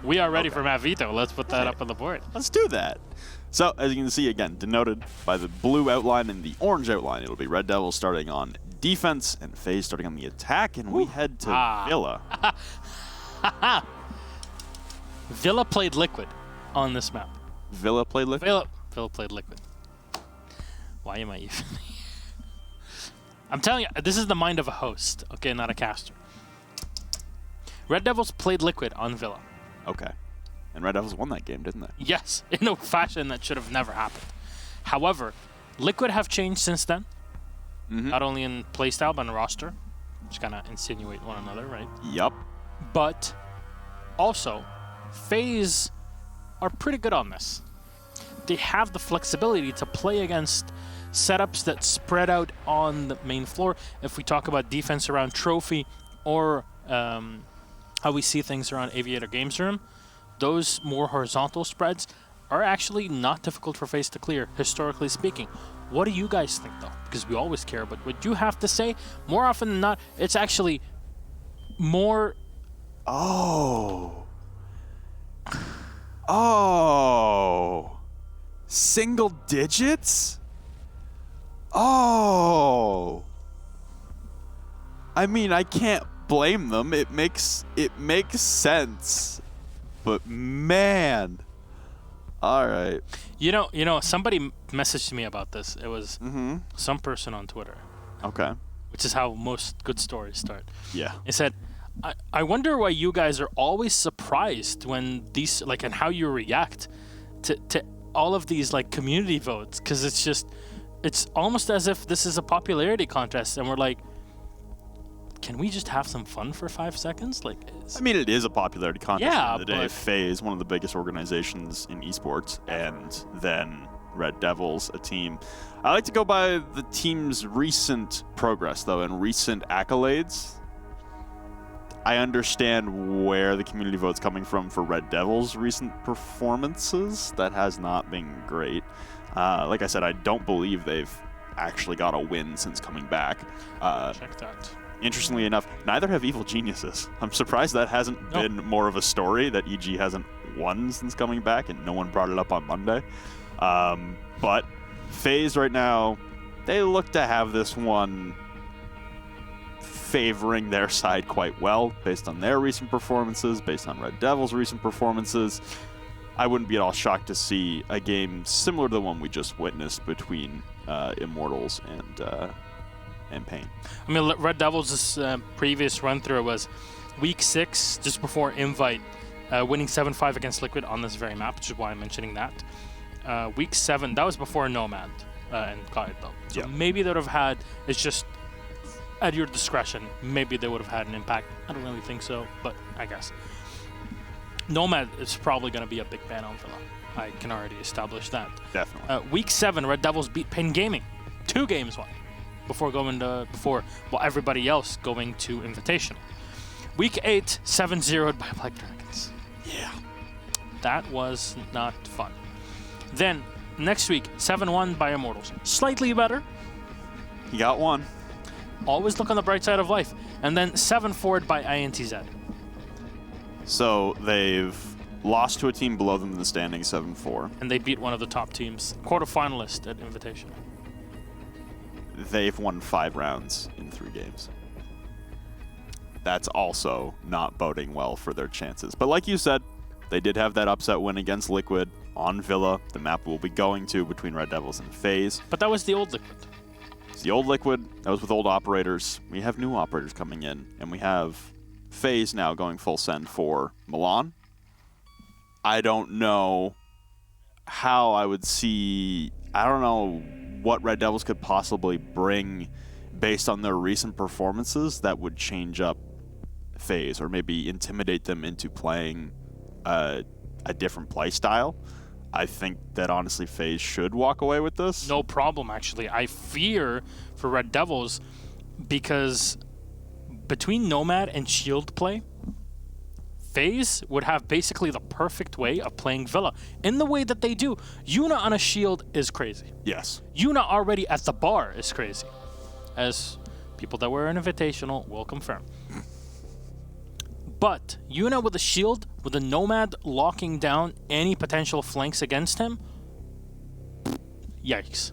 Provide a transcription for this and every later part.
We are ready for Matt Vito. Let's put that up on the board. Let's do that. So, as you can see, again, denoted by the blue outline and the orange outline, it'll be Red Devils starting on defense and FaZe starting on the attack, and we head to Villa. Villa played Liquid on this map. Villa played Liquid? Villa played Liquid. Why am I even I'm telling you, this is the mind of a host, okay, not a caster. Red Devils played Liquid on Villa. Okay. And Red Devils won that game, didn't they? Yes, in a fashion that should have never happened. However, Liquid have changed since then. Not only in playstyle, but in roster. Just kind of insinuate one another, right? Yup. But also, FaZe are pretty good on this. They have the flexibility to play against setups that spread out on the main floor. If we talk about defense around Trophy or how we see things around Aviator Games Room, those more horizontal spreads are actually not difficult for FaZe to clear, historically speaking. What do you guys think, though? Because we always care, but what you have to say, more often than not, it's actually more... Oh. Single digits? Oh. I mean, I can't blame them. It makes sense. But man. All right. You know, somebody messaged me about this. It was some person on Twitter. Okay. Which is how most good stories start. Yeah. It said, I wonder why you guys are always surprised when these, like, and how you react to all of these, like, community votes. Because it's almost as if this is a popularity contest. And we're like, can we just have some fun for 5 seconds? Like, I mean, it is a popularity contest yeah, at the end of the day. FaZe, one of the biggest organizations in esports, and then Red Devils, a team. I like to go by the team's recent progress, though, and recent accolades. I understand where the community vote's coming from for Red Devils' recent performances. That has not been great. Like I said, I don't believe they've actually got a win since coming back. Check that. Interestingly enough, neither have Evil Geniuses. I'm surprised that hasn't been more of a story, that EG hasn't won since coming back, and no one brought it up on Monday. But FaZe right now, they look to have this one favoring their side quite well, based on their recent performances, based on Red Devils' recent performances. I wouldn't be at all shocked to see a game similar to the one we just witnessed between Immortals and Pain. I mean, Red Devils' previous run-through was Week 6, just before Invite, winning 7-5 against Liquid on this very map, which is why I'm mentioning that. Week 7, that was before Nomad and caught it, though. So maybe they would have had, it's just at your discretion, maybe they would have had an impact. I don't really think so, but I guess. Nomad is probably going to be a big ban on Villa. I can already establish that. Definitely. Week 7, Red Devils beat Pain Gaming. 2 games won. Before everybody else going to Invitational. Week 8, 7-0'd by Black Dragons. Yeah. That was not fun. Then, next week, 7-1 by Immortals. Slightly better. You got one. Always look on the bright side of life. And then 7-4'd by INTZ. So they've lost to a team below them in the standings, 7-4. And they beat one of the top teams, quarterfinalist at Invitational. They've won 5 rounds in 3 games. That's also not boding well for their chances. But like you said, they did have that upset win against Liquid on Villa, the map we'll be going to between Red Devils and FaZe. But that was the old Liquid. It's the old Liquid. That was with old operators. We have new operators coming in, and we have FaZe now going full send for Milan. I don't know how I would see... I don't know what Red Devils could possibly bring based on their recent performances that would change up FaZe or maybe intimidate them into playing a different play style. I think that honestly FaZe should walk away with this. No problem, actually. I fear for Red Devils because between Nomad and Shield play, FaZe would have basically the perfect way of playing Villa in the way that they do. Yuna on a shield is crazy. Yes. Yuna already at the bar is crazy. As people that were an Invitational will confirm. But Yuna with a shield, with a Nomad locking down any potential flanks against him, yikes.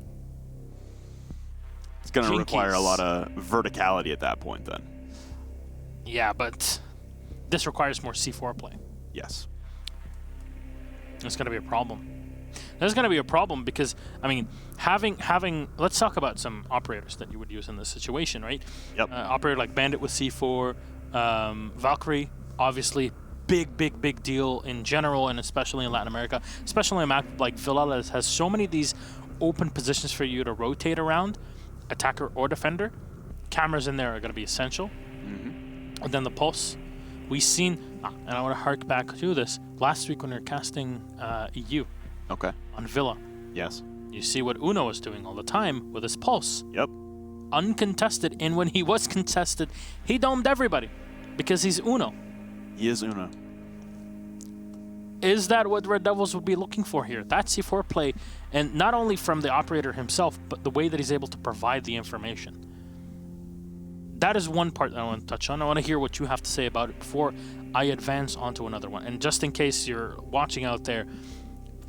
It's going to require a Jinkies. lot of verticality at that point then. Yeah, but this requires more C4 play. Yes. It's going to be a problem. There's going to be a problem because, I mean, having let's talk about some operators that you would use in this situation, right? Yep. Operator like Bandit with C4, Valkyrie, obviously big deal in general and especially in Latin America, especially a map like Villa that has so many of these open positions for you to rotate around, attacker or defender. Cameras in there are going to be essential. Mm-hmm. And then the Pulse. We've seen, and I want to hark back to this, last week when we were casting EU Okay. on Villa. Yes. You see what Uno was doing all the time with his Pulse. Yep. Uncontested, and when he was contested, he domed everybody because he's Uno. He is Uno. Is that what Red Devils would be looking for here? That C4 play, and not only from the operator himself, but the way that he's able to provide the information. That is one part that I want to touch on. I want to hear what you have to say about it before I advance onto another one. And just in case you're watching out there,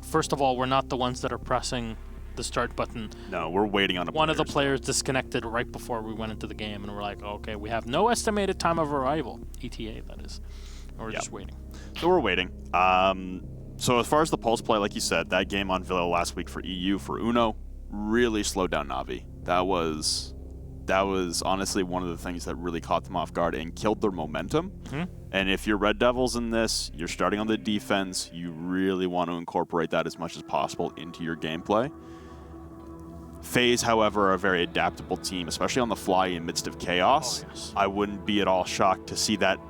first of all, we're not the ones that are pressing the start button. No, we're waiting on One of the players disconnected right before we went into the game, and we're like, okay, we have no estimated time of arrival. ETA, that is. And we're just waiting. So we're waiting. So as far as the Pulse play, like you said, that game on Villa last week for EU, for Uno, really slowed down Na'Vi. That was honestly one of the things that really caught them off guard and killed their momentum. Mm-hmm. And if you're Red Devils in this, you're starting on the defense, you really want to incorporate that as much as possible into your gameplay. FaZe, however, are a very adaptable team, especially on the fly in midst of chaos. Oh, yes. I wouldn't be at all shocked to see that,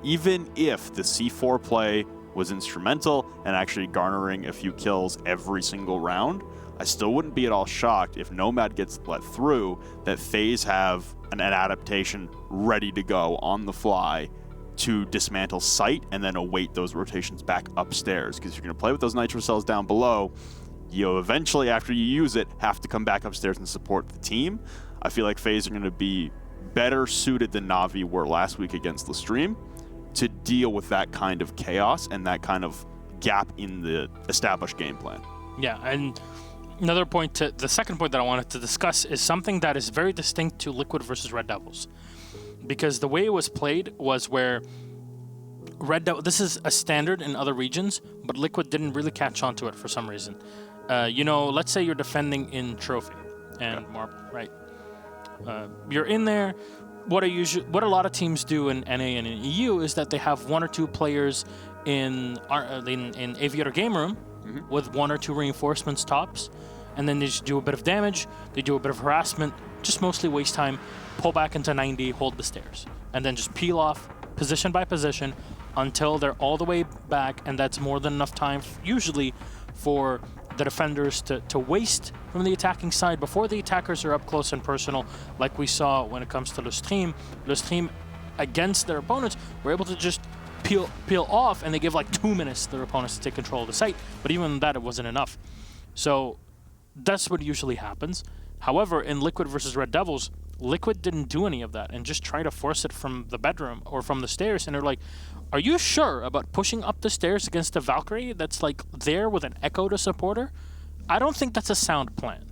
even if the C4 play was instrumental and actually garnering a few kills every single round, I still wouldn't be at all shocked if Nomad gets let through, that FaZe have an adaptation ready to go on the fly to dismantle site and then await those rotations back upstairs. Because if you're going to play with those nitro cells down below, you eventually, after you use it, have to come back upstairs and support the team. I feel like FaZe are going to be better suited than Na'Vi were last week against the stream to deal with that kind of chaos and that kind of gap in the established game plan. Yeah, and another point, the second point that I wanted to discuss is something that is very distinct to Liquid versus Red Devils. Because the way it was played was where this is a standard in other regions, but Liquid didn't really catch on to it for some reason. Let's say you're defending in Trophy and Marble, right? You're in there. What a lot of teams do in NA and in EU is that they have one or two players in Aviator Game Room with one or two reinforcements tops, and then they just do a bit of damage, they do a bit of harassment, just mostly waste time, pull back into 90, hold the stairs, and then just peel off position by position until they're all the way back, and that's more than enough time, usually, for the defenders to waste from the attacking side before the attackers are up close and personal, like we saw when it comes to Le Stream. Le Stream, against their opponents, were able to just peel off, and they give like 2 minutes to their opponents to take control of the site, but even that, it wasn't enough. So that's what usually happens. However, in Liquid versus Red Devils, Liquid didn't do any of that and just try to force it from the bedroom or from the stairs, and they're like, are you sure about pushing up the stairs against a Valkyrie that's like there with an Echo to support her? I don't think that's a sound plan.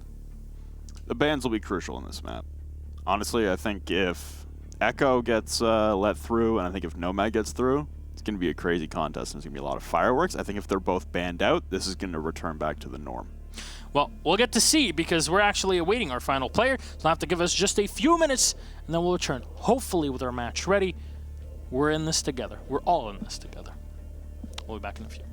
The bans will be crucial in this map. Honestly, I think if Echo gets let through, and I think if Nomad gets through, it's going to be a crazy contest, and there's going to be a lot of fireworks. I think if they're both banned out, this is going to return back to the norm. Well, we'll get to see, because we're actually awaiting our final player. So they'll have to give us just a few minutes, and then we'll return, hopefully with our match ready. We're in this together. We're all in this together. We'll be back in a few.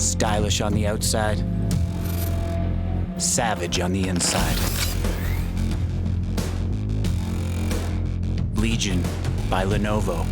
Stylish on the outside, savage on the inside. Legion by Lenovo.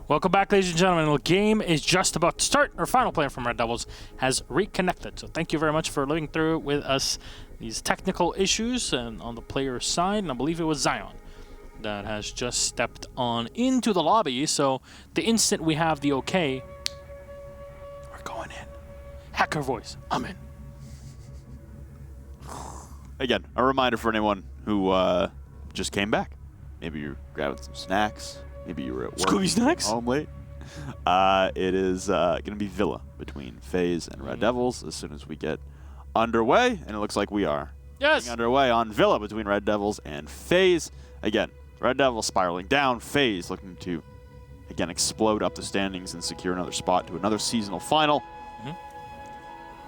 Welcome back, ladies and gentlemen. The game is just about to start. Our final player from Red Devils has reconnected. So thank you very much for living through with us these technical issues and on the player's side. And I believe it was Zion that has just stepped on into the lobby. So the instant we have the okay, we're going in. Hacker voice, I'm in. Again, a reminder for anyone who just came back. Maybe you're grabbing some snacks. Maybe you were at work. Scooby Snacks? Home late. It is going to be Villa between FaZe and Red Devils as soon as we get underway, and it looks like we are. Yes. Getting underway on Villa between Red Devils and FaZe. Again, Red Devils spiraling down. FaZe looking to, again, explode up the standings and secure another spot to another seasonal final.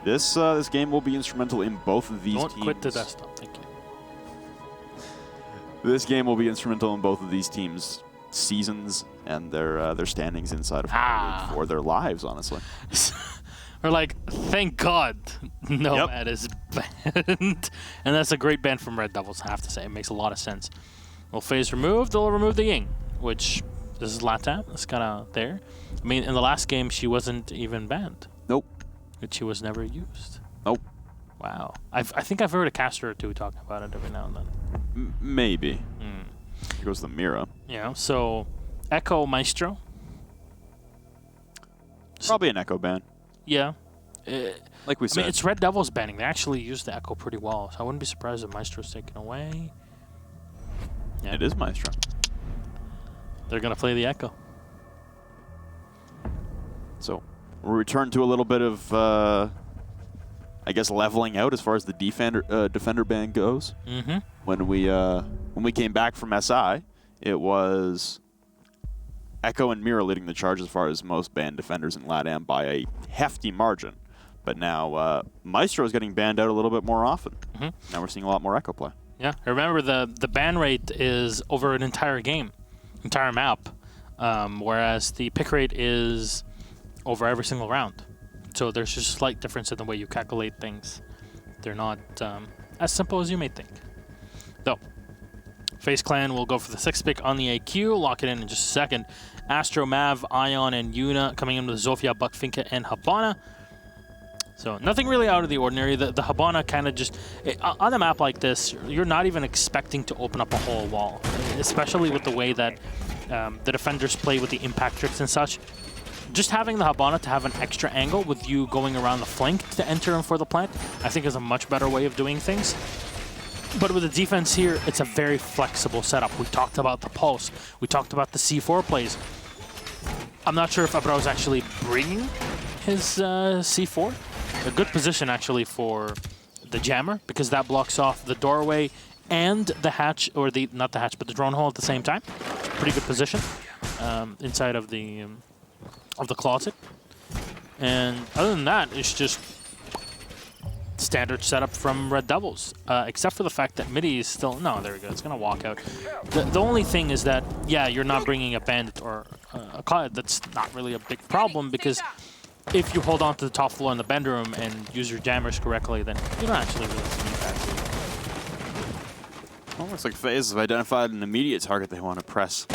This game will be instrumental in both of these teams. Don't quit the desktop. Thank you. This game will be instrumental in both of these teams' seasons and their standings inside of for their lives, honestly. We're like, thank God Nomad is banned. And that's a great ban from Red Devils, I have to say. It makes a lot of sense. Well, FaZe removed, they'll remove the Ying, which this is LATAM. It's kind of there. I mean, in the last game, she wasn't even banned. Nope. But she was never used. Nope. Wow. I think I've heard a caster or two talking about it every now and then. Maybe. Here goes the Mira. Yeah, so Echo Maestro. Probably an Echo ban. Yeah. Like we said. I mean, it's Red Devils banning. They actually use the Echo pretty well, so I wouldn't be surprised if Maestro's taken away. Yeah. It is Maestro. They're going to play the Echo. So we'll return to a little bit of, I guess, leveling out as far as the defender ban goes. When we came back from SI, it was Echo and Mira leading the charge as far as most banned defenders in LATAM by a hefty margin. But now Maestro is getting banned out a little bit more often. Now we're seeing a lot more Echo play. Yeah, remember the ban rate is over an entire game, entire map, whereas the pick rate is over every single round. So there's just a slight difference in the way you calculate things. They're not as simple as you may think. Though, FaZe Clan will go for the 6th pick on the AQ, lock it in just a second. Astro, Mav, Ion, and Yuna coming in with Zofia, Buckfinka, and Habana. So nothing really out of the ordinary. The Habana kind of just, on a map like this, you're not even expecting to open up a whole wall, especially with the way that the defenders play with the impact tricks and such. Just having the Habana to have an extra angle with you going around the flank to enter in for the plant, I think is a much better way of doing things. But with the defense here, it's a very flexible setup. We talked about the pulse. We talked about the C4 plays. I'm not sure if Abrao is actually bringing his C4. A good position, actually, for the jammer, because that blocks off the doorway and the hatch, or not the hatch, but the drone hole at the same time. Pretty good position inside of the closet. And other than that, it's just standard setup from Red Devils, except for the fact that Midi is still... No, there we go. It's going to walk out. The only thing is that, yeah, you're not bringing a bandit or a cloud. That's not really a big problem, because if you hold on to the top floor in the bend room and use your jammers correctly, then you don't actually really see that. Well, looks like FaZe have identified an immediate target they want to press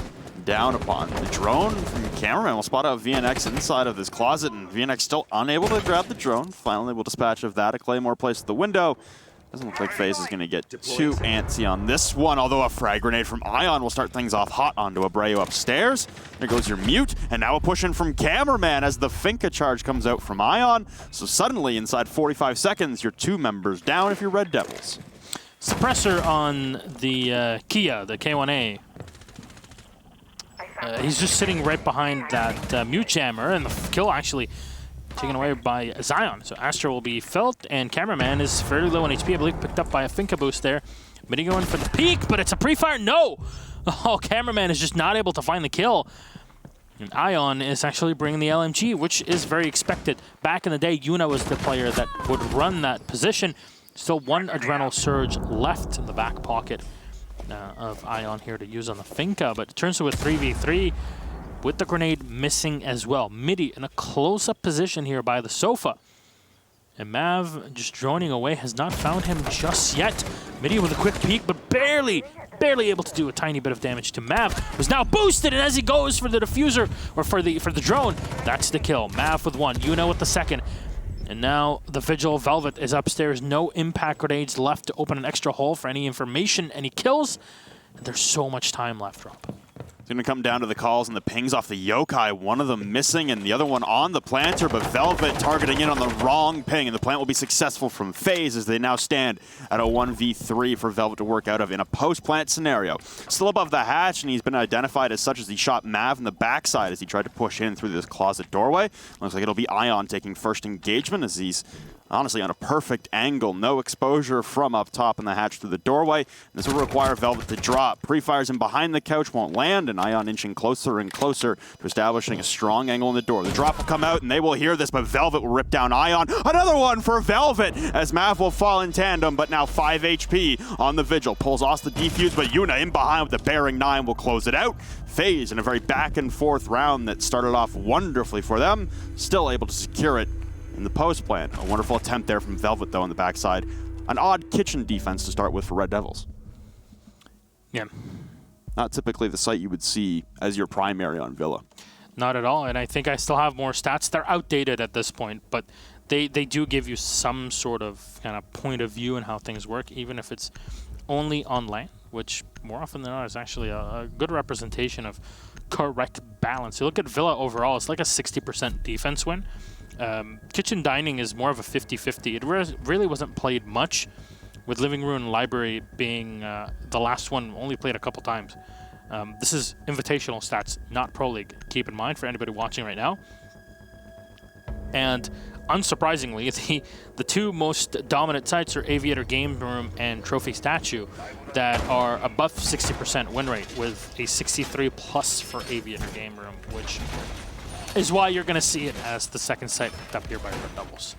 down upon. The drone from the cameraman will spot out VNX inside of this closet, and VNX still unable to grab the drone. Finally, we'll dispatch of that. A Claymore placed at the window. Doesn't look like FaZe is going to get too antsy on this one, although a frag grenade from Ion will start things off hot onto Abreu upstairs. There goes your mute, and now a push in from Cameraman as the Finca charge comes out from Ion. So suddenly, inside 45 seconds, you're 2 members down if you're Red Devils. Suppressor on the Kia, the K1A. He's just sitting right behind that mute jammer, and the kill actually taken away by Zion. So Astra will be felt, and Cameraman is fairly low on HP. I believe picked up by a Finca boost there. Midi going for the peek, but it's a pre-fire. No! Oh, Cameraman is just not able to find the kill. And Ion is actually bringing the LMG, which is very expected. Back in the day, Yuna was the player that would run that position. Still 1 Adrenal Surge left in the back pocket of Ion here to use on the Finca, but it turns to a 3v3 with the grenade missing as well. Midi in a close-up position here by the sofa. And Mav just droning away, has not found him just yet. Midi with a quick peek, but barely able to do a tiny bit of damage to Mav, who's now boosted, and as he goes for the diffuser, or for the drone, that's the kill. Mav with 1, Yuna with the 2nd. And now the Vigil Velvet is upstairs. No impact grenades left to open an extra hole for any information, any kills. And there's so much time left, Rob. It's going to come down to the calls and the pings off the Yokai. One of them missing and the other one on the planter, but Velvet targeting in on the wrong ping, and the plant will be successful from FaZe as they now stand at a 1v3 for Velvet to work out of in a post-plant scenario. Still above the hatch, and he's been identified as such as he shot Mav in the backside as he tried to push in through this closet doorway. Looks like it'll be Ion taking first engagement as he's honestly on a perfect angle. No exposure from up top in the hatch through the doorway. This will require Velvet to drop. Pre-fires in behind the couch won't land, and Ion inching closer and closer to establishing a strong angle in the door. The drop will come out, and they will hear this, but Velvet will rip down Ion. Another one for Velvet as Mav will fall in tandem, but now 5 HP on the Vigil. Pulls off the defuse, but Yuna in behind with the Bearing 9 will close it out. FaZe in a very back and forth round that started off wonderfully for them, still able to secure it in the post plant. A wonderful attempt there from Velvet, though, on the backside. An odd kitchen defense to start with for Red Devils. Yeah. Not typically the site you would see as your primary on Villa. Not at all, and I think I still have more stats. They're outdated at this point, but they do give you some sort of kind of point of view in how things work, even if it's only on LAN, which more often than not is actually a good representation of correct balance. You look at Villa overall, it's like a 60% defense win. Kitchen Dining is more of a 50-50. It really wasn't played much, with Living Room and Library being the last one only played a couple times. This is invitational stats, not Pro League. Keep in mind for anybody watching right now. And unsurprisingly, the 2 most dominant sites are Aviator Game Room and Trophy Statue that are above 60% win rate, with a 63+ for Aviator Game Room, which is why you're going to see it as the 2nd site picked up here by Red Devils.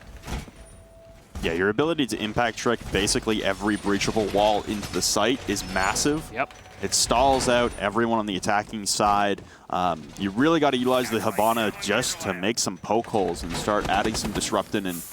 Yeah, your ability to impact trick basically every breachable wall into the site is massive. Yep. It stalls out everyone on the attacking side. You really got to utilize the Habana just to make some poke holes and start adding some disruption and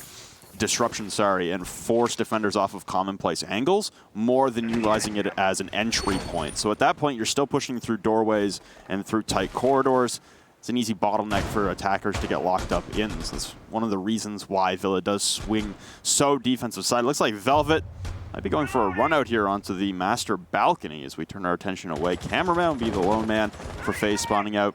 force defenders off of commonplace angles more than utilizing it as an entry point. So at that point, you're still pushing through doorways and through tight corridors. It's an easy bottleneck for attackers to get locked up in. So that's one of the reasons why Villa does swing so defensive side. It looks like Velvet might be going for a run out here onto the master balcony as we turn our attention away. Cameraman will be the lone man for FaZe spawning out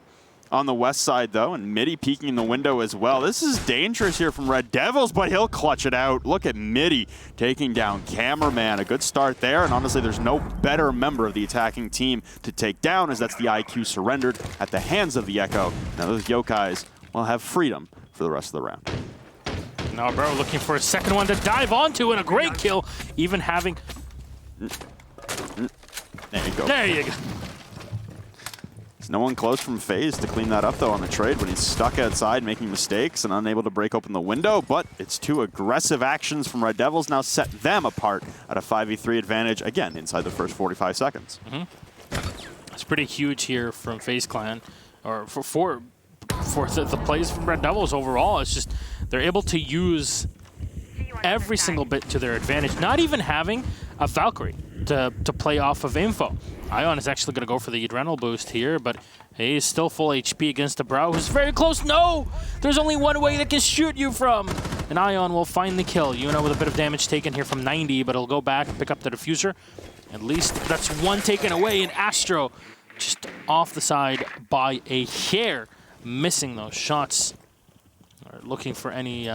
on the west side, though, and Midi peeking in the window as well. This is dangerous here from Red Devils, but he'll clutch it out. Look at Midi taking down Cameraman. A good start there, and honestly, there's no better member of the attacking team to take down, as that's the IQ surrendered at the hands of the Echo. Now those Yokais will have freedom for the rest of the round. Now Bro looking for a 2nd one to dive onto, and a great kill, even having... There you go. There you go. There's no one close from FaZe to clean that up, though, on the trade when he's stuck outside making mistakes and unable to break open the window, but it's 2 aggressive actions from Red Devils now set them apart at a 5v3 advantage, again, inside the first 45 seconds. It's pretty huge here from FaZe Clan, or for the plays from Red Devils overall. It's just they're able to use every single bit to their advantage, not even having a Valkyrie to play off of info. Ion is actually going to go for the adrenal boost here, but he's still full HP against the Brow, who's very close. No! There's only one way that can shoot you from. And Ion will find the kill. Yuna with a bit of damage taken here from 90, but he'll go back, pick up the diffuser. At least that's one taken away, and Astro just off the side by a hair, missing those shots. Looking for any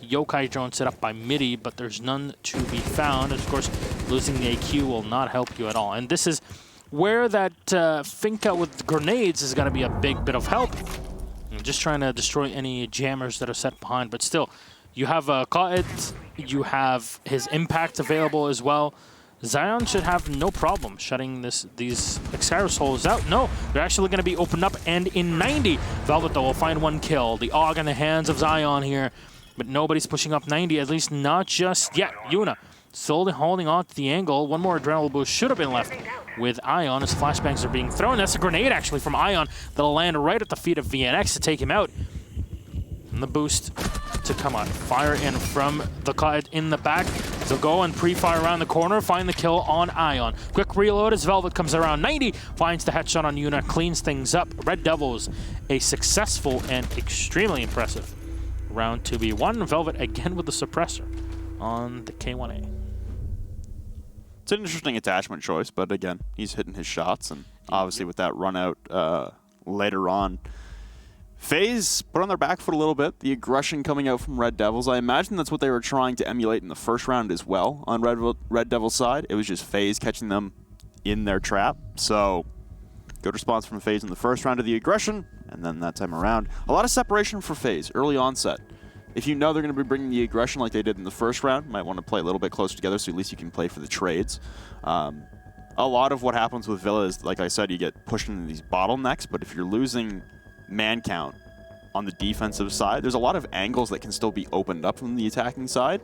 yokai drone set up by MIDI, but there's none to be found. And of course, losing the AQ will not help you at all. And this is where that Finka with grenades is going to be a big bit of help. I'm just trying to destroy any jammers that are set behind, but still, you have Qa'id, you have his impact available as well. Zion should have no problem shutting these Xyrus holes out. No, they're actually going to be opened up, and in 90, Velvet, though, will find one kill. The AUG in the hands of Zion here, but nobody's pushing up 90, at least not just yet. Yuna still holding on to the angle. One more adrenaline boost should have been left with Ion as flashbangs are being thrown. That's a grenade, actually, from Ion that'll land right at the feet of VNX to take him out. And the boost to come on. Fire in from the Qa'id in the back. So go and pre-fire around the corner, find the kill on Ion. Quick reload as Velvet comes around 90, finds the headshot on Yuna, cleans things up. Red Devils, a successful and extremely impressive round 2v1. Velvet again with the suppressor on the K1A. It's an interesting attachment choice, but again, he's hitting his shots, and obviously with that run out later on, FaZe put on their back foot a little bit. The aggression coming out from Red Devils. I imagine that's what they were trying to emulate in the first round as well on Red Devils' side. It was just FaZe catching them in their trap. So, good response from FaZe in the first round of the aggression, and then that time around, a lot of separation for FaZe, early onset. If you know they're going to be bringing the aggression like they did in the first round, you might want to play a little bit closer together so at least you can play for the trades. A lot of what happens with Villa is, like I said, you get pushed into these bottlenecks, but if you're losing man count on the defensive side, there's a lot of angles that can still be opened up from the attacking side.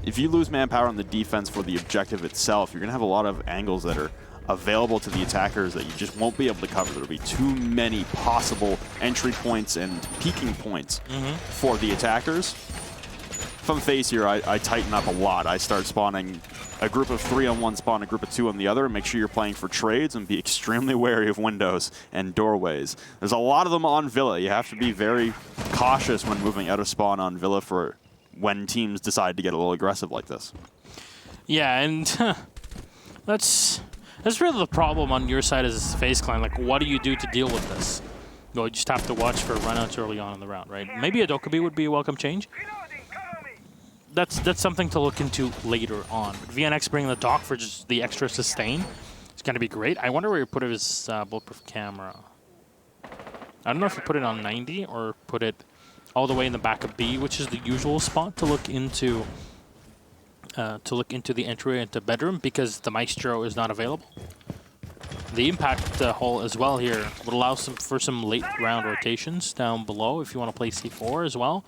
If you lose manpower on the defense for the objective itself, you're going to have a lot of angles that are available to the attackers that you just won't be able to cover. There'll be too many possible entry points and peaking points for the attackers. If I'm FaZe here, I tighten up a lot. I start spawning a group of 3 on one spawn, a group of 2 on the other, and make sure you're playing for trades and be extremely wary of windows and doorways. There's a lot of them on Villa. You have to be very cautious when moving out of spawn on Villa for when teams decide to get a little aggressive like this. Yeah, and that's really the problem on your side as FaZe Clan. Like, what do you do to deal with this? Well, you just have to watch for runouts early on in the round, right? Maybe a Dokkaebi would be a welcome change. That's something to look into later on. But VNX bringing the dock for just the extra sustain, it's going to be great. I wonder where you put his bulletproof camera. I don't know if you put it on 90 or put it all the way in the back of B, which is the usual spot to look into the entry into bedroom, because the Maestro is not available. The impact hole as well here would allow for some late round rotations down below if you want to play C4 as well.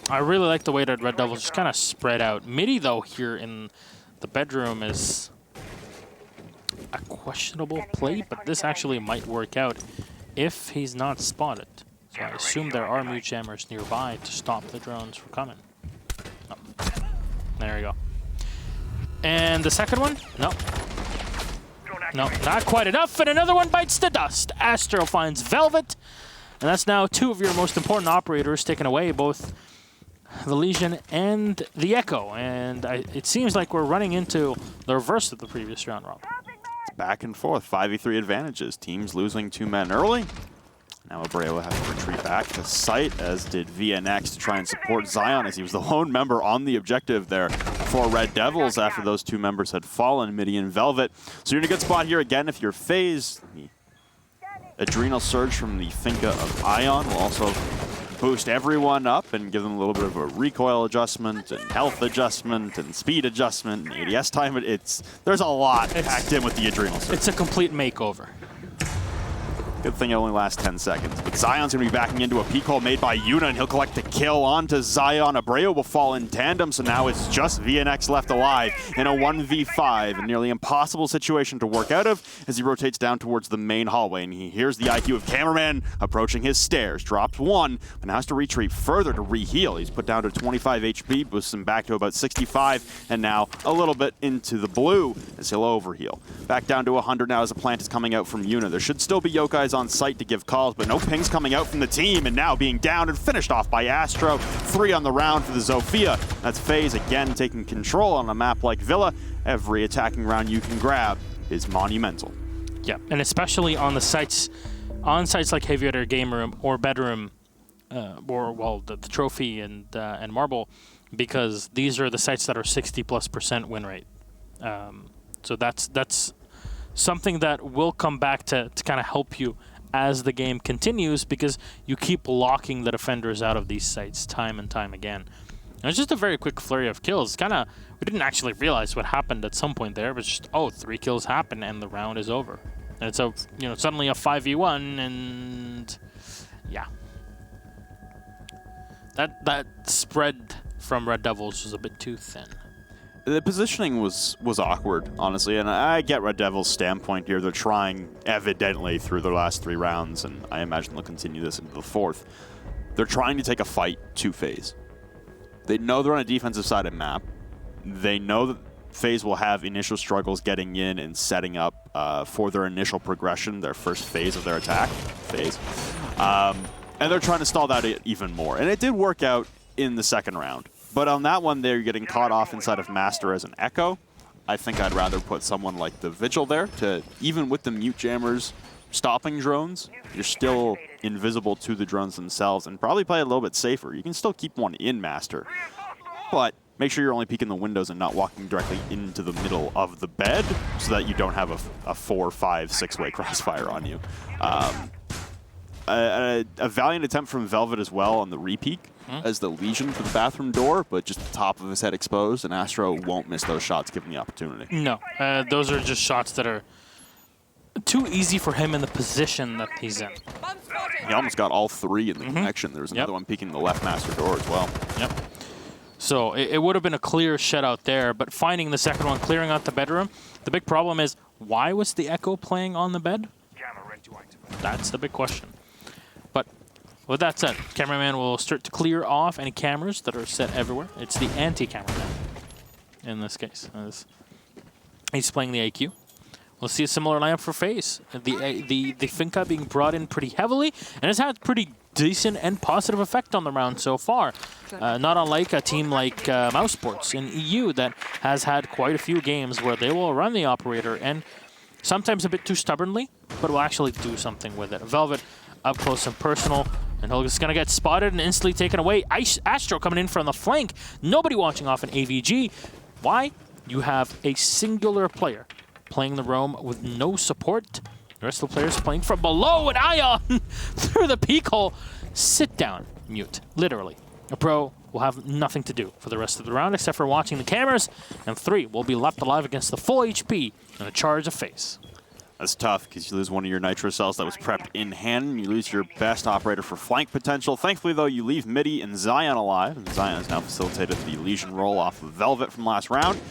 I really like the way that Red Devils just kind of spread out. MIDI, though, here in the bedroom is a questionable play, but this actually might work out if he's not spotted. So I assume there are mute jammers nearby to stop the drones from coming. Oh. There we go. And the second one? No. No, not quite enough, and another one bites the dust. Astro finds Velvet, and that's now 2 of your most important operators taken away, both the Legion and the Echo. And it seems like we're running into the reverse of the previous round, Rob. It's back and forth, 5v3 advantages. Teams losing 2 men early. Now Abreu will have to retreat back to site, as did VNX, to try and support Zion, as he was the lone member on the objective there for Red Devils after those 2 members had fallen, MIDI and Velvet. So you're in a good spot here again if you're FaZe. The adrenal surge from the Finka of Ion will also boost everyone up and give them a little bit of a recoil adjustment and health adjustment and speed adjustment and ADS time. There's a lot packed in with the adrenal surge. It's a complete makeover. Good thing it only lasts 10 seconds. But Zion's going to be backing into a peek hole made by Yuna, and he'll collect the kill onto Zion. Abreu will fall in tandem, so now it's just VNX left alive in a 1v5. A nearly impossible situation to work out of as he rotates down towards the main hallway, and he hears the IQ of Cameraman approaching his stairs. Drops one, but now has to retreat further to re-heal. He's put down to 25 HP, boosts him back to about 65, and now a little bit into the blue as he'll overheal. Back down to 100 now as a plant is coming out from Yuna. There should still be Yokai's on site to give calls, but no pings coming out from the team, and now being down and finished off by Astro. 3 on the round for the Zofia. That's FaZe again taking control on a map like Villa. Every attacking round you can grab is monumental. Yeah, and especially on sites like Aviator Game Room or Bedroom, or well, the Trophy and Marble, because these are the sites that are 60+% win rate. So that's something that will come back to kind of help you as the game continues, because you keep locking the defenders out of these sites time and time again. And it's just a very quick flurry of kills. We didn't actually realize what happened at some point there. It was just, 3 kills happen and the round is over. And it's suddenly a 5v1, and yeah. That spread from Red Devils was a bit too thin. The positioning was awkward, honestly, and I get Red Devil's standpoint here. They're trying evidently through their last 3 rounds, and I imagine they'll continue this into the 4th. They're trying to take a fight to FaZe. They know they're on a defensive side of the map. They know that FaZe will have initial struggles getting in and setting up for their initial progression, their first phase of their attack, FaZe. And they're trying to stall that even more. And it did work out in the 2nd round. But on that one, they're getting caught off inside of Master as an Echo. I think I'd rather put someone like the Vigil there to, even with the mute jammers stopping drones, you're still invisible to the drones themselves, and probably play a little bit safer. You can still keep one in Master, but make sure you're only peeking the windows and not walking directly into the middle of the bed so that you don't have a 4, 5, 6-way crossfire on you. A valiant attempt from Velvet as well on the re-peek as the Legion for the bathroom door, but just the top of his head exposed, and Astro won't miss those shots given the opportunity. No, those are just shots that are too easy for him in the position that he's in. He almost got all 3 in the connection. There was another one peeking the left Master door as well. Yep. So it would have been a clear shutout there, but finding the second one, clearing out the bedroom, the big problem is, why was the Echo playing on the bed? That's the big question. But with that said, cameraman will start to clear off any cameras that are set everywhere. It's the anti-cameraman in this case. He's playing the AQ. We'll see a similar lineup for FaZe. The Finca being brought in pretty heavily, and has had pretty decent and positive effect on the round so far. Not unlike a team like Mousesports in EU that has had quite a few games where they will run the operator, and sometimes a bit too stubbornly, but will actually do something with it. Velvet up close and personal, and he's going to get spotted and instantly taken away. Astro coming in from the flank. Nobody watching off an AVG. Why? You have a singular player playing the roam with no support. The rest of the players playing from below, and Ion through the peak hole. Sit down, mute, literally. A pro will have nothing to do for the rest of the round except for watching the cameras, and 3 will be left alive against the full HP and a charge of FaZe. That's tough because you lose one of your Nitro cells that was prepped in hand, and you lose your best operator for flank potential. Thankfully, though, you leave Midi and Zion alive, and Zion has now facilitated the Legion roll off of Velvet from last round.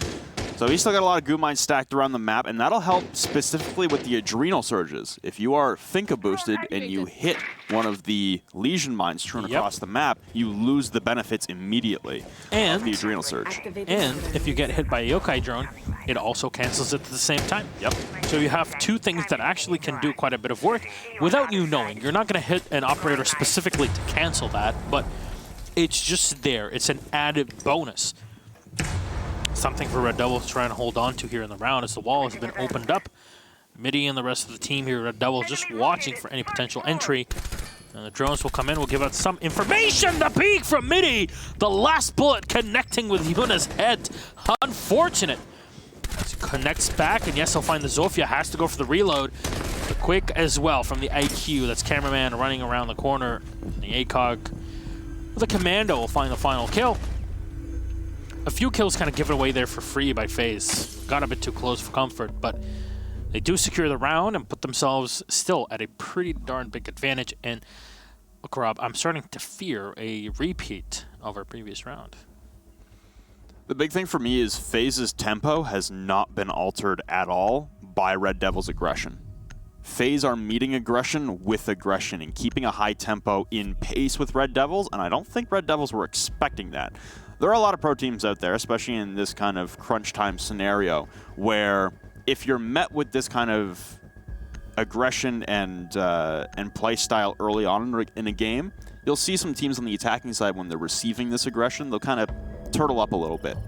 So he's still got a lot of goo mines stacked around the map, and that'll help specifically with the adrenal surges. If you are Finca boosted and you hit one of the Legion mines strewn across the map, you lose the benefits immediately of the adrenal surge. And if you get hit by a yokai drone, it also cancels it at the same time. Yep. So you have 2 things that actually can do quite a bit of work without you knowing. You're not going to hit an operator specifically to cancel that, but it's just there. It's an added bonus. Something for Red Devils trying to hold on to here in the round as the wall has been opened up. Midi and the rest of the team here, Red Devils, just watching for any potential entry. And the drones will come in, will give out some information. The peek from Midi! The last bullet connecting with Yuna's head. Unfortunate. Connects back, and yes, he'll find the Zofia. Has to go for the reload. The quick as well from the IQ. That's cameraman running around the corner. The ACOG. The commando will find the final kill. A few kills kind of given away there for free by FaZe. Got a bit too close for comfort, but They do secure the round and put themselves still at a pretty darn big advantage. And look, Rob, I'm starting to fear a repeat of our previous round. The big thing for me is FaZe's tempo has not been altered at all by Red Devil's aggression. FaZe are meeting aggression with aggression and keeping a high tempo in pace with Red Devils, and I don't think Red Devils were expecting that. There are a lot of pro teams out there, especially in this kind of crunch time scenario, where if you're met with this kind of aggression and play style early on in a game, you'll see some teams on the attacking side when they're receiving this aggression, they'll kind of turtle up a little bit.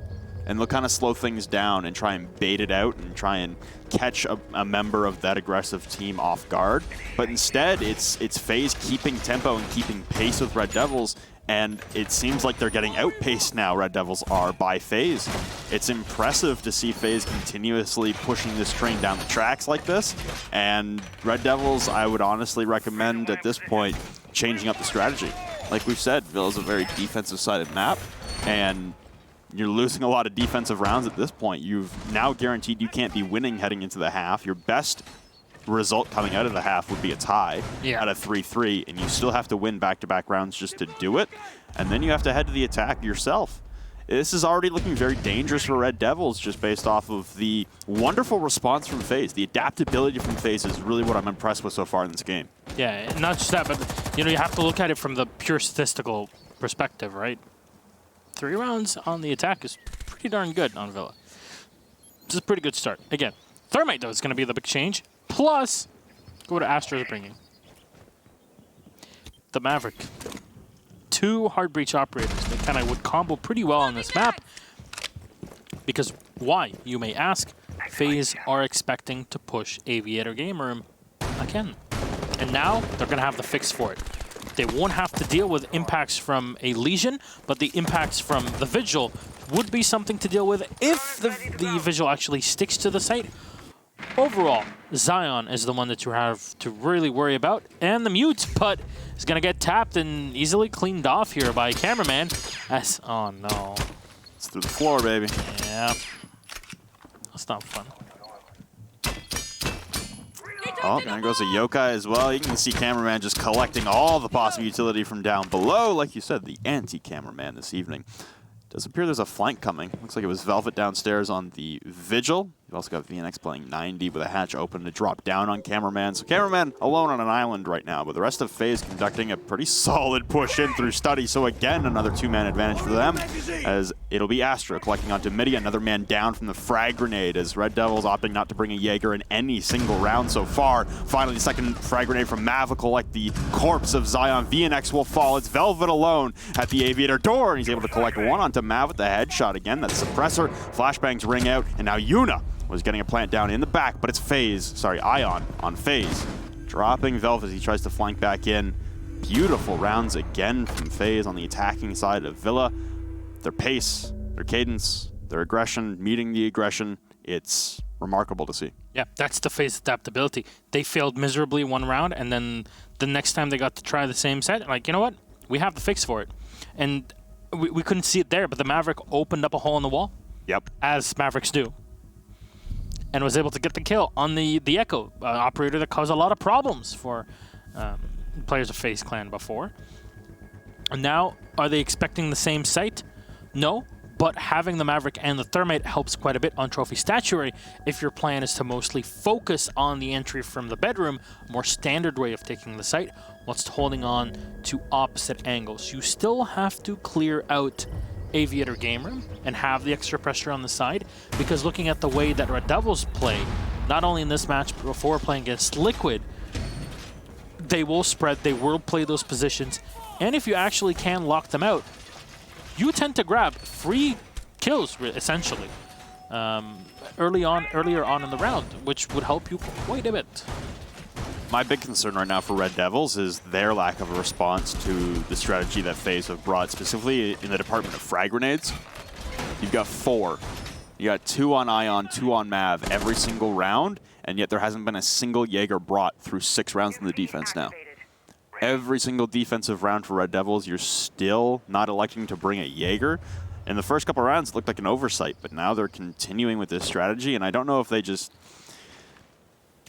And they'll kind of slow things down and try and bait it out and try and catch a member of that aggressive team off guard. But instead, it's FaZe keeping tempo and keeping pace with Red Devils, and it seems like they're getting outpaced now, Red Devils are, by FaZe. It's impressive to see FaZe continuously pushing this train down the tracks like this, and Red Devils, I would honestly recommend at this point changing up the strategy. Like we've said, Villa is a very defensive-sided map, and you're losing a lot of defensive rounds at this point. You've now guaranteed you can't be winning heading into the half. Your best result coming out of the half would be a tie at a 3-3, and you still have to win back-to-back rounds just to do it, and then you have to head to the attack yourself. This is already looking very dangerous for Red Devils just based off of the wonderful response from FaZe. The adaptability from FaZe is really what I'm impressed with so far in this game. Yeah, not just that, but you have to look at it from the pure statistical perspective, right? 3 rounds on the attack is pretty darn good on Villa. This is a pretty good start. Again, Thermite, though, is going to be the big change. Plus, go to Astra's bringing. The Maverick. 2 hard breach operators. They kind of would combo pretty well on this map. Because why, you may ask, FaZe are expecting to push Aviator Game Room again. And now they're going to have the fix for it. They won't have to deal with impacts from a Legion, but the impacts from the Vigil would be something to deal with if the Vigil actually sticks to the site. Overall, Zion is the one that you have to really worry about, and the Mute, but is going to get tapped and easily cleaned off here by Cameraman. Oh no. It's through the floor, baby. Yeah. That's not fun. Oh, there goes a Yokai as well. You can see Cameraman just collecting all the possible utility from down below. Like you said, the anti-Cameraman this evening. Does appear there's a flank coming. Looks like it was Velvet downstairs on the Vigil. You've also got VNX playing 90 with a hatch open to drop down on Cameraman. So Cameraman alone on an island right now, but the rest of FaZe conducting a pretty solid push in through Study. So again, another 2-man advantage for them, as it'll be Astra collecting onto Midi, another man down from the frag grenade, as Red Devils opting not to bring a Jaeger in any single round so far. Finally, the second frag grenade from Mav will collect the corpse of Zion. VNX will fall. It's Velvet alone at the Aviator door, and he's able to collect one onto Mav with the headshot again. That suppressor. Flashbangs ring out, and now Yuna was getting a plant down in the back, but it's Ion on FaZe. Dropping Velvet as he tries to flank back in. Beautiful rounds again from FaZe on the attacking side of Villa. Their pace, their cadence, their aggression, meeting the aggression, it's remarkable to see. Yeah, that's the FaZe adaptability. They failed miserably one round, and then the next time they got to try the same set, like, you know what? We have the fix for it. And we couldn't see it there, but the Maverick opened up a hole in the wall. Yep. As Mavericks do. And was able to get the kill on the Echo, operator that caused a lot of problems for players of FaZe Clan before. And now, are they expecting the same site? No, but having the Maverick and the Thermite helps quite a bit on Trophy Statuary if your plan is to mostly focus on the entry from the bedroom, a more standard way of taking the site, whilst holding on to opposite angles. You still have to clear out Aviator Game Room and have the extra pressure on the side, because looking at the way that Red Devils play, not only in this match but before playing against Liquid, they will spread, they will play those positions, and if you actually can lock them out, you tend to grab free kills essentially earlier on in the round, which would help you quite a bit. My big concern right now for Red Devils is their lack of a response to the strategy that FaZe have brought, specifically in the department of frag grenades. You've got 4. You got 2 on Ion, 2 on Mav every single round, and yet there hasn't been a single Jaeger brought through 6 rounds in the defense now. Every single defensive round for Red Devils, you're still not electing to bring a Jaeger. In the first couple rounds, it looked like an oversight, but now they're continuing with this strategy, and I don't know if they just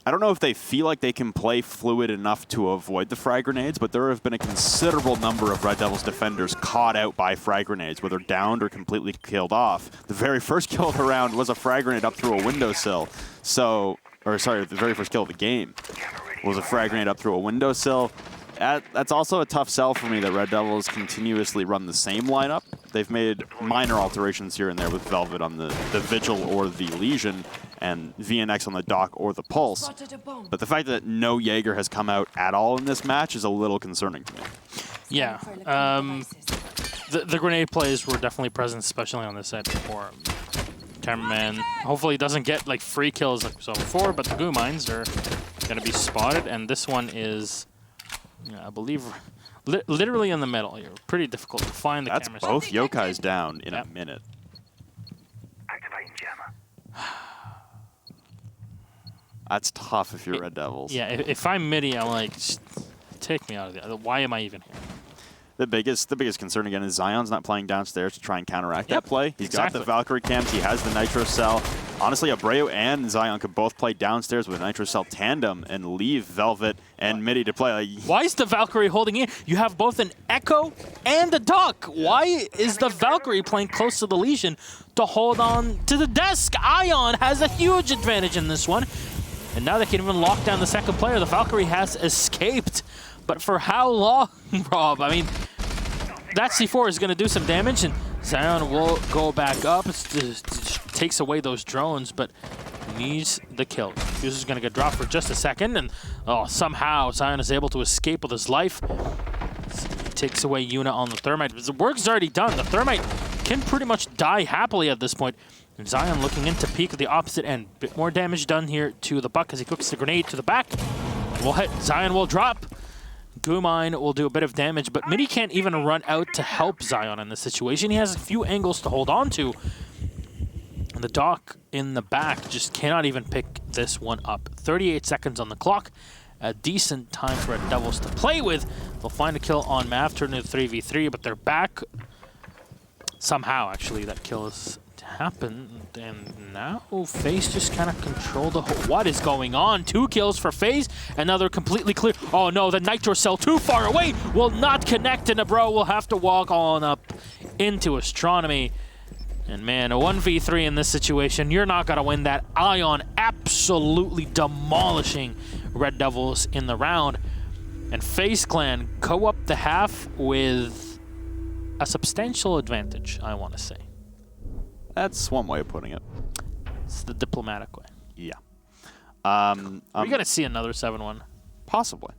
I don't know if they feel like they can play fluid enough to avoid the frag grenades, but there have been a considerable number of Red Devils defenders caught out by frag grenades, whether downed or completely killed off. The very first kill of the round was a frag grenade up through a windowsill. So, or sorry, the very first kill of the game was a frag grenade up through a windowsill. That's also a tough sell for me that Red Devils continuously run the same lineup. They've made minor alterations here and there with Velvet on the Vigil or the Legion, and VNX on the Dock or the Pulse. But the fact that no Jaeger has come out at all in this match is a little concerning to me. Yeah. The grenade plays were definitely present, especially on this side before. Cameraman hopefully doesn't get like free kills like we saw before, but the goo mines are going to be spotted, and this one is, I believe, literally in the middle here. Pretty difficult to find the cameras. That's both yokais down in a minute. That's tough if you're Red Devils. Yeah, if I'm midi, I'm like, just take me out of there. Why am I even here? The biggest concern again is Zion's not playing downstairs to try and counteract that play. He's got the Valkyrie cams. He has the Nitro Cell. Honestly, Abreu and Zion could both play downstairs with a Nitro Cell tandem and leave Velvet and Midi to play. Like, why is the Valkyrie holding in? You have both an Echo and a Dock. Why is the Valkyrie playing close to the Legion to hold on to the desk? Ion has a huge advantage in this one. And now they can even lock down the second player. The Valkyrie has escaped. But for how long, Rob? I mean, that C4 is going to do some damage, and Zion will go back up. It takes away those drones, but needs the kill. Fuse is going to get dropped for just a second, and somehow Zion is able to escape with his life. He takes away Yuna on the Thermite. The work's already done. The Thermite can pretty much die happily at this point. And Zion looking into peek at the opposite end. Bit more damage done here to the Buck as he cooks the grenade to the back. Zion will drop. Goo Mine will do a bit of damage, but Midi can't even run out to help Zion in this situation. He has a few angles to hold on to. And the Dock in the back just cannot even pick this one up. 38 seconds on the clock. A decent time for Red Devils to play with. They'll find a kill on Mav, turn it 3v3, but they're back. Somehow, actually, that kill has happened. And now FaZe just kind of control the whole... What is going on? 2 kills for FaZe, and now they're completely clear. Oh no, the Nitro Cell too far away will not connect, and Bro will have to walk on up into Astronomy. And man, a 1v3 in this situation, you're not going to win that. Ion absolutely demolishing Red Devils in the round. And FaZe Clan go up the half with a substantial advantage, I want to say. That's one way of putting it. It's the diplomatic way. Yeah. Are we going to see another 7-1? Possibly.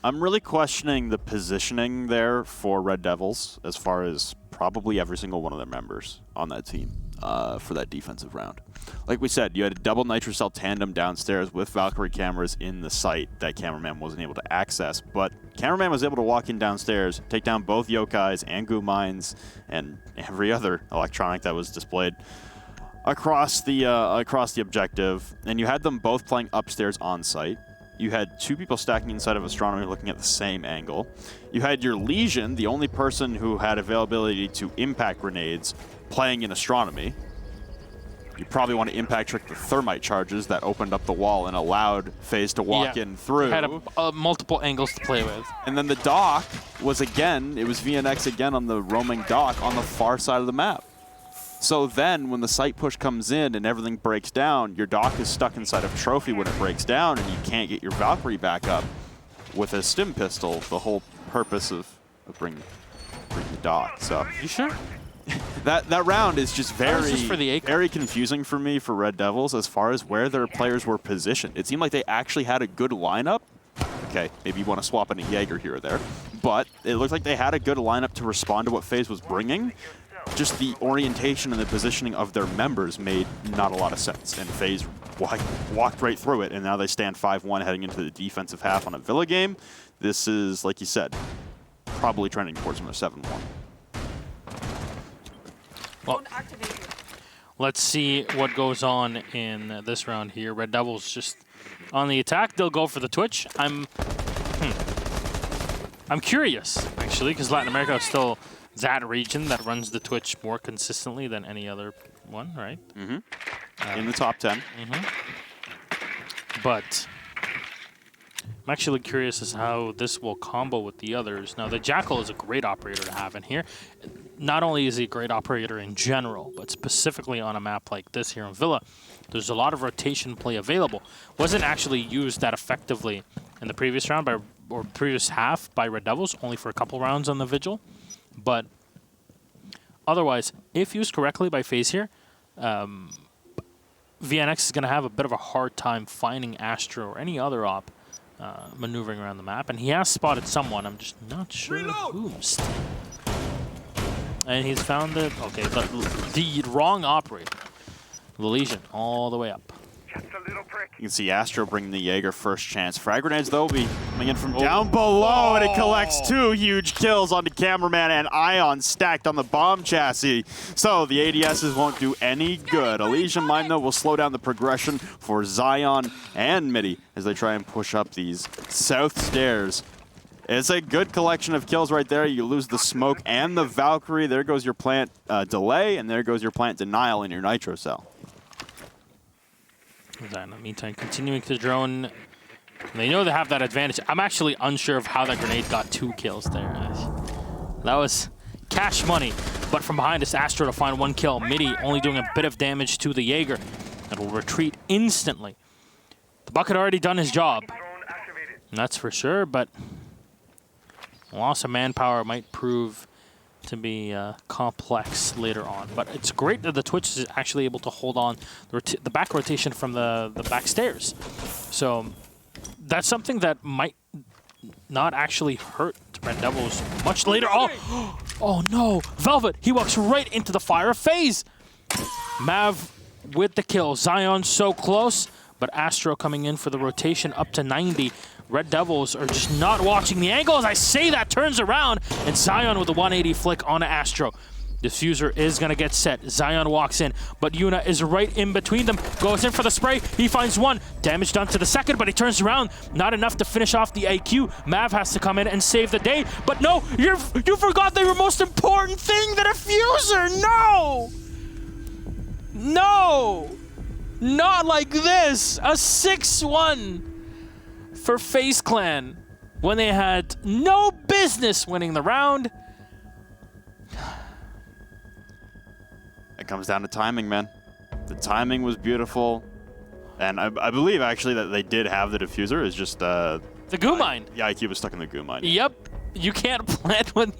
I'm really questioning the positioning there for Red Devils as far as probably every single one of their members on that team for that defensive round. Like we said, you had a double Nitro Cell tandem downstairs with Valkyrie cameras in the site that Cameraman wasn't able to access, but Cameraman was able to walk in downstairs, take down both Yokais and Goo Mines and every other electronic that was displayed across the objective, and you had them both playing upstairs on site. You had 2 people stacking inside of Astronomy looking at the same angle. You had your Legion, the only person who had availability to impact grenades, playing in Astronomy. You probably want to impact trick the Thermite charges that opened up the wall and allowed FaZe to walk in through. Had multiple angles to play with. And then the Dock was again, it was VNX again on the roaming Dock on the far side of the map. So then when the site push comes in and everything breaks down, your Dock is stuck inside of Trophy when it breaks down and you can't get your Valkyrie back up with a stim pistol, the whole purpose of bring the Dock. So you sure? that round is just very confusing for me for Red Devils as far as where their players were positioned. It seemed like they actually had a good lineup. Okay, maybe you want to swap in a Jaeger here or there, but it looked like they had a good lineup to respond to what FaZe was bringing. Just the orientation and the positioning of their members made not a lot of sense, and FaZe walked right through it, and now they stand 5-1 heading into the defensive half on a Villa game. This is, like you said, probably trending towards another 7-1. Well, let's see what goes on in this round here. Red Devils just on the attack. They'll go for the Twitch. I'm curious, actually, because Latin America is still that region that runs the Twitch more consistently than any other one, right? Mm-hmm. In the top 10. Mm-hmm. but I'm actually curious as how this will combo with the others. Now, the Jackal is a great operator to have in here. Not only is he a great operator in general, but specifically on a map like this here in Villa, there's a lot of rotation play available. Wasn't actually used that effectively in the previous round or previous half by Red Devils, only for a couple rounds on the Vigil. But otherwise, if used correctly by FaZe here, VNX is going to have a bit of a hard time finding Astro or any other op maneuvering around the map. And he has spotted someone. I'm just not sure whom. And he's found the wrong operator. The Legion all the way up. You can see Astro bring the Jaeger first chance. Frag grenades, though, will be coming in from down below, and it collects 2 huge kills onto Cameraman and Ion stacked on the bomb chassis. So the ADSs won't do any good. Elysian Mine, though, will slow down the progression for Zion and Midi as they try and push up these south stairs. It's a good collection of kills right there. You lose the smoke and the Valkyrie. There goes your plant delay, and there goes your plant denial in your Nitro Cell. In the meantime, continuing to drone. They know they have that advantage. I'm actually unsure of how that grenade got 2 kills there. That was cash money. But from behind us, Astro to find 1 kill. Midi only doing a bit of damage to the Jaeger. That will retreat instantly. The Bucket already done his job. And that's for sure, but loss of manpower might prove to be complex later on. But it's great that the Twitch is actually able to hold on the back rotation from the back stairs. So that's something that might not actually hurt Red Devils much later. Oh no! Velvet, he walks right into the fire of FaZe. Mav with the kill. Zion so close, but Astro coming in for the rotation up to 90. Red Devils are just not watching the angle. As I say that, turns around, and Zion with a 180 flick onto Astro. Diffuser is going to get set. Zion walks in, but Yuna is right in between them. Goes in for the spray. He finds 1. Damage done to the second, but he turns around. Not enough to finish off the IQ. Mav has to come in and save the day. But no, you forgot the most important thing, the diffuser. No! No! Not like this. A 6-1 for FaZe Clan when they had no business winning the round. It comes down to timing, man. The timing was beautiful. And I believe, actually, that they did have the diffuser. It's just... the goo mine. The IQ was stuck in the goo mine. Yep. You can't plant when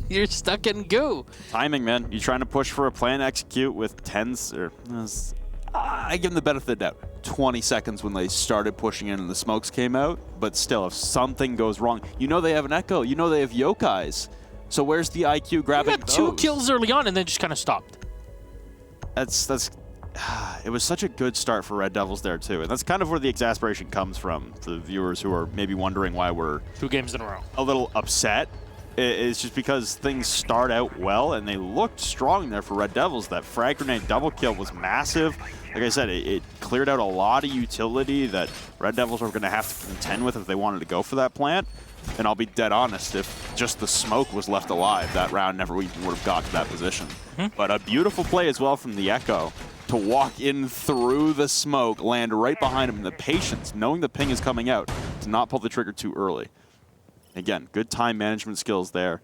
you're stuck in goo. Timing, man. You're trying to push for a plan execute with 10s... I give them the benefit of the doubt. 20 seconds when they started pushing in and the smokes came out. But still, if something goes wrong, you know they have an Echo. You know they have Yokais. So where's the IQ grabbing You got 2 kills early on and then just kind of stopped. It was such a good start for Red Devils there, too. And that's kind of where the exasperation comes from, for the viewers who are maybe wondering why we're 2 games in a row. A little upset. It's just because things start out well, and they looked strong there for Red Devils. That frag grenade double kill was massive. Like I said, it cleared out a lot of utility that Red Devils were going to have to contend with if they wanted to go for that plant. And I'll be dead honest, if just the smoke was left alive, that round never even would have got to that position. But a beautiful play as well from the Echo to walk in through the smoke, land right behind him, and the patience, knowing the ping is coming out, to not pull the trigger too early. Again, good time management skills there.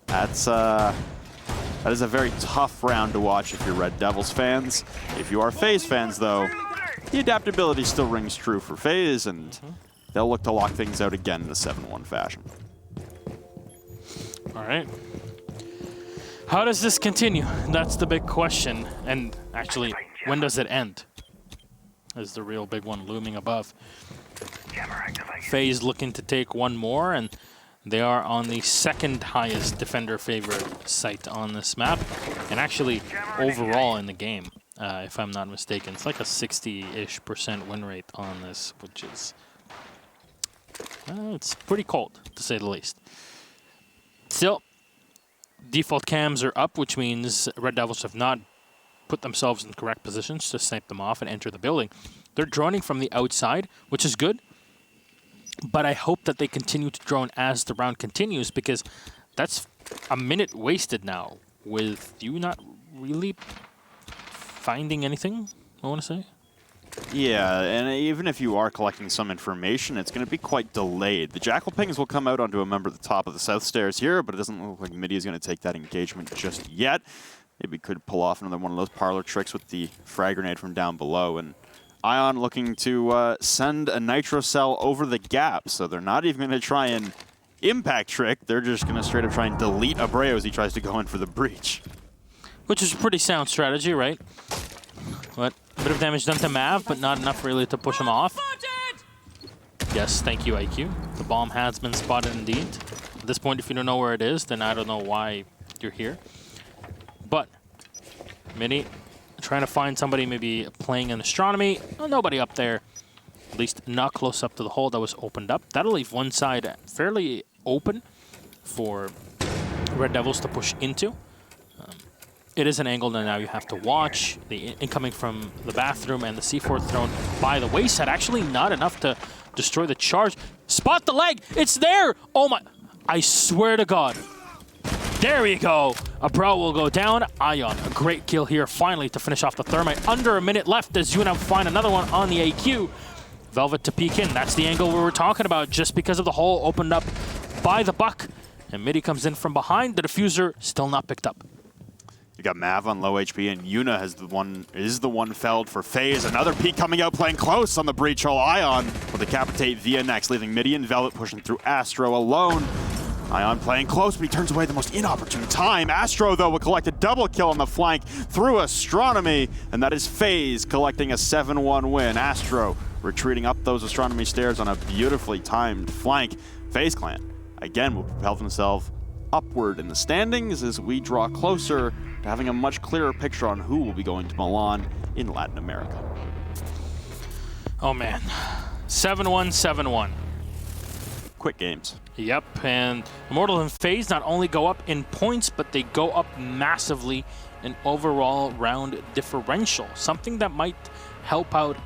That is a very tough round to watch if you're Red Devils fans. If you are FaZe fans, though, the adaptability still rings true for FaZe, and they'll look to lock things out again in a 7-1 fashion. All right. How does this continue? That's the big question. And actually, when does it end? Is the real big one looming above. FaZe looking to take 1 more, and they are on the 2nd highest defender favorite site on this map. And actually, overall in the game, if I'm not mistaken, it's like a 60-ish% win rate on this, which is... it's pretty cold, to say the least. Still, default cams are up, which means Red Devils have not put themselves in correct positions to snipe them off and enter the building. They're droning from the outside, which is good. But I hope that they continue to drone as the round continues, because that's a minute wasted now with you not really finding anything, I want to say. Yeah, and even if you are collecting some information, it's going to be quite delayed. The Jackal pings will come out onto a member at the top of the south stairs here, but it doesn't look like Midi is going to take that engagement just yet. Maybe could pull off another one of those parlor tricks with the frag grenade from down below. And Ion looking to send a Nitro Cell over the gap, so they're not even going to try and impact trick. They're just going to straight up try and delete Abreu as he tries to go in for the breach. Which is a pretty sound strategy, right? But a bit of damage done to Mav, but not enough really to push him off. Yes, thank you, IQ. The bomb has been spotted indeed. At this point, if you don't know where it is, then I don't know why you're here. But Mini trying to find somebody maybe playing in astronomy. Well, nobody up there. At least not close up to the hole that was opened up. That'll leave one side fairly open for Red Devils to push into. It is an angle that now you have to watch. The incoming from the bathroom and the C4 thrown by the wayside. Actually not enough to destroy the charge. Spot the leg. It's there. Oh my. I swear to God. There we go. Abreu will go down. Ion, a great kill here finally to finish off the thermite. Under a minute left as Unam find another one on the AQ. Velvet to peek in. That's the angle we were talking about just because of the hole opened up by the Buck. And Midi comes in from behind. The diffuser still not picked up. You got Mav on low HP, and Yuna is the one felled for FaZe. Another peek coming out, playing close on the breach hole. Ion will decapitate Via next, leaving Midi and Velvet pushing through Astro alone. Ion playing close, but he turns away at the most inopportune time. Astro, though, will collect a double kill on the flank through Astronomy, and that is FaZe collecting a 7-1 win. Astro retreating up those Astronomy stairs on a beautifully timed flank. FaZe Clan, again, will propel themselves upward in the standings as we draw closer to having a much clearer picture on who will be going to Milan in Latin America. Oh man, 7-1, 7-1. Quick games. Yep, and Immortal and FaZe not only go up in points, but they go up massively in overall round differential. Something that might help out